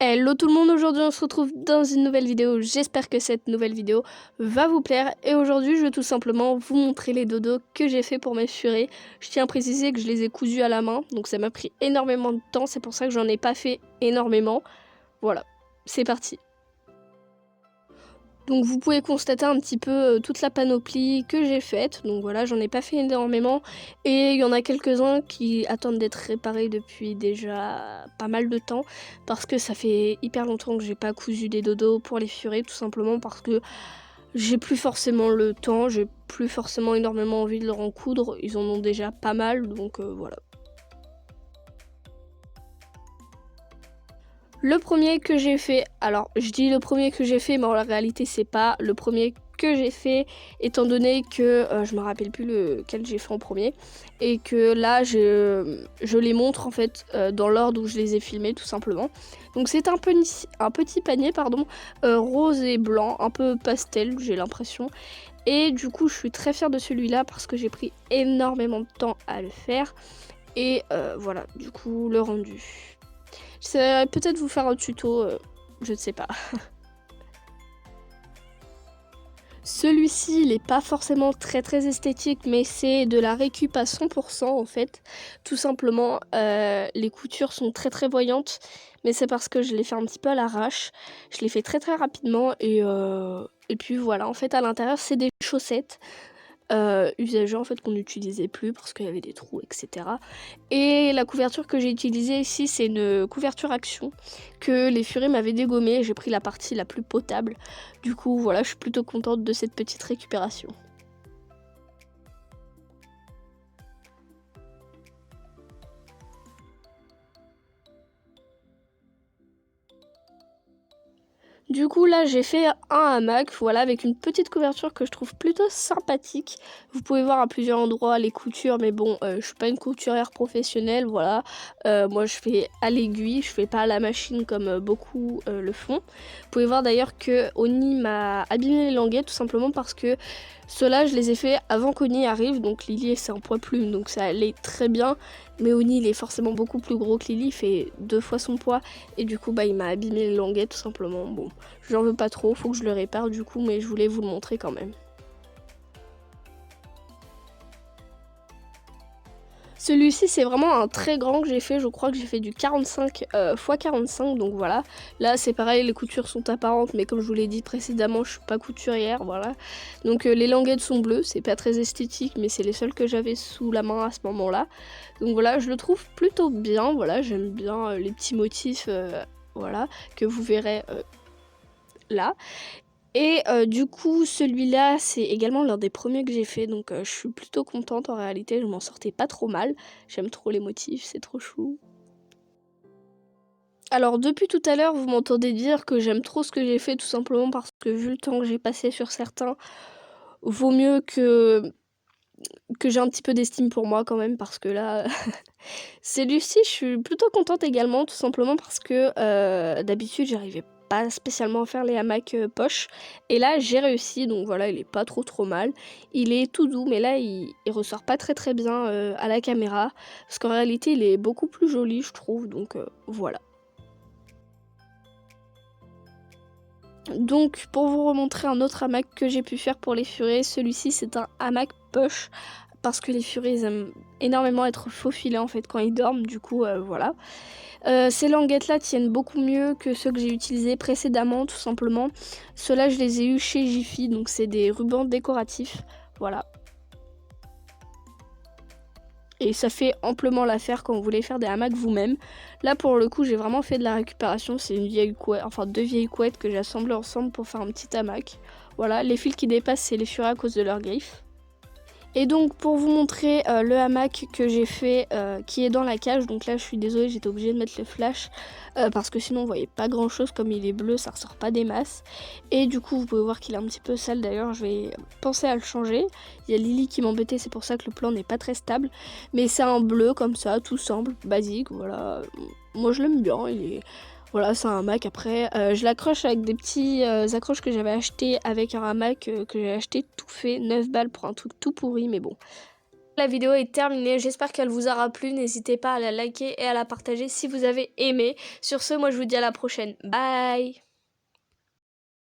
Hello tout le monde, aujourd'hui on se retrouve dans une nouvelle vidéo, j'espère que cette nouvelle vidéo va vous plaire et aujourd'hui je vais tout simplement vous montrer les dodos que j'ai fait pour mes furets. Je tiens à préciser que je les ai cousus à la main, donc ça m'a pris énormément de temps, c'est pour ça que j'en ai pas fait énormément. Voilà, c'est parti. Donc vous pouvez constater un petit peu toute la panoplie que j'ai faite. Donc voilà, j'en ai pas fait énormément. Et il y en a quelques-uns qui attendent d'être réparés depuis déjà pas mal de temps. Parce que ça fait hyper longtemps que j'ai pas cousu des dodos pour les furets. Tout simplement parce que j'ai plus forcément le temps. J'ai plus forcément énormément envie de leur en coudre. Ils en ont déjà pas mal, donc voilà. Le premier que j'ai fait, alors je dis le premier que j'ai fait, mais en réalité c'est pas le premier que j'ai fait, étant donné que je me rappelle plus lequel j'ai fait en premier, et que là je les montre en fait dans l'ordre où je les ai filmés tout simplement. Donc c'est un petit panier pardon, rose et blanc, un peu pastel j'ai l'impression. Et du coup je suis très fière de celui-là parce que j'ai pris énormément de temps à le faire. Et voilà, du coup le rendu. J'essaierai peut-être vous faire un tuto, je ne sais pas. Celui-ci, il n'est pas forcément très esthétique, mais c'est de la récup à 100% en fait. Tout simplement, les coutures sont très voyantes, mais c'est parce que je l'ai fait un petit peu à l'arrache. Je l'ai fait très rapidement et puis voilà, en fait à l'intérieur c'est des chaussettes. Usagées en fait qu'on n'utilisait plus parce qu'il y avait des trous, etc. Et la couverture que j'ai utilisée ici, c'est une couverture Action que les furets m'avaient dégommée. J'ai pris la partie la plus potable. Du coup, voilà, je suis plutôt contente de cette petite récupération. Du coup là j'ai fait un hamac, voilà, avec une petite couverture que je trouve plutôt sympathique. Vous pouvez voir à plusieurs endroits les coutures, mais bon, je suis pas une couturière professionnelle, voilà. Moi je fais à l'aiguille, je fais pas à la machine comme beaucoup le font. Vous pouvez voir d'ailleurs que Oni m'a abîmé les languettes tout simplement parce que ceux-là je les ai fait avant qu'Oni arrive, donc Lily c'est un poids plume, donc ça allait très bien. Mais Oni il est forcément beaucoup plus gros que Lily, il fait 2 fois son poids et du coup bah il m'a abîmé les languettes tout simplement. Bon, j'en veux pas trop, faut que je le répare du coup, mais je voulais vous le montrer quand même. Celui-ci c'est vraiment un très grand que j'ai fait, je crois que j'ai fait du 45 x 45, donc voilà. Là c'est pareil, les coutures sont apparentes, mais comme je vous l'ai dit précédemment, je suis pas couturière, voilà. Donc les languettes sont bleues, c'est pas très esthétique, mais c'est les seules que j'avais sous la main à ce moment-là. Donc voilà, je le trouve plutôt bien, voilà, j'aime bien les petits motifs, voilà, que vous verrez là. Et du coup celui-là c'est également l'un des premiers que j'ai fait, donc je suis plutôt contente en réalité, je m'en sortais pas trop mal. J'aime trop les motifs, c'est trop chou. Alors depuis tout à l'heure vous m'entendez dire que j'aime trop ce que j'ai fait tout simplement parce que vu le temps que j'ai passé sur certains, vaut mieux que j'ai un petit peu d'estime pour moi quand même parce que là celui-ci je suis plutôt contente également tout simplement parce que d'habitude j'arrivais pas spécialement à faire les hamacs poche et là j'ai réussi, donc voilà, il est pas trop mal. Il est tout doux mais là il ressort pas très bien à la caméra parce qu'en réalité il est beaucoup plus joli je trouve, donc voilà. Donc pour vous remontrer un autre hamac que j'ai pu faire pour les furets, celui-ci c'est un hamac poche parce que les furets ils aiment énormément être faufilés en fait quand ils dorment, du coup voilà. Ces languettes là tiennent beaucoup mieux que ceux que j'ai utilisés précédemment tout simplement. Ceux-là je les ai eu chez Jiffy, donc c'est des rubans décoratifs, voilà. Et ça fait amplement l'affaire quand vous voulez faire des hamacs vous-même. Là pour le coup j'ai vraiment fait de la récupération, c'est une vieille couette, enfin 2 vieilles couettes que j'ai assemblées ensemble pour faire un petit hamac. Voilà, les fils qui dépassent c'est les furets à cause de leurs griffes. Et donc pour vous montrer le hamac que j'ai fait qui est dans la cage, donc là je suis désolée j'étais obligée de mettre le flash parce que sinon on voyait pas grand chose, comme il est bleu ça ressort pas des masses. Et du coup vous pouvez voir qu'il est un petit peu sale, d'ailleurs je vais penser à le changer. Il y a Lily qui m'embêtait, c'est pour ça que le plan n'est pas très stable, mais c'est un bleu comme ça tout simple, basique, voilà. Moi je l'aime bien, il est... Voilà, c'est un hamac. Après, je l'accroche avec des petits accroches que j'avais acheté avec un hamac que j'ai acheté tout fait, 9 balles pour un truc tout pourri, mais bon. La vidéo est terminée, j'espère qu'elle vous aura plu, n'hésitez pas à la liker et à la partager si vous avez aimé. Sur ce, moi je vous dis à la prochaine, bye.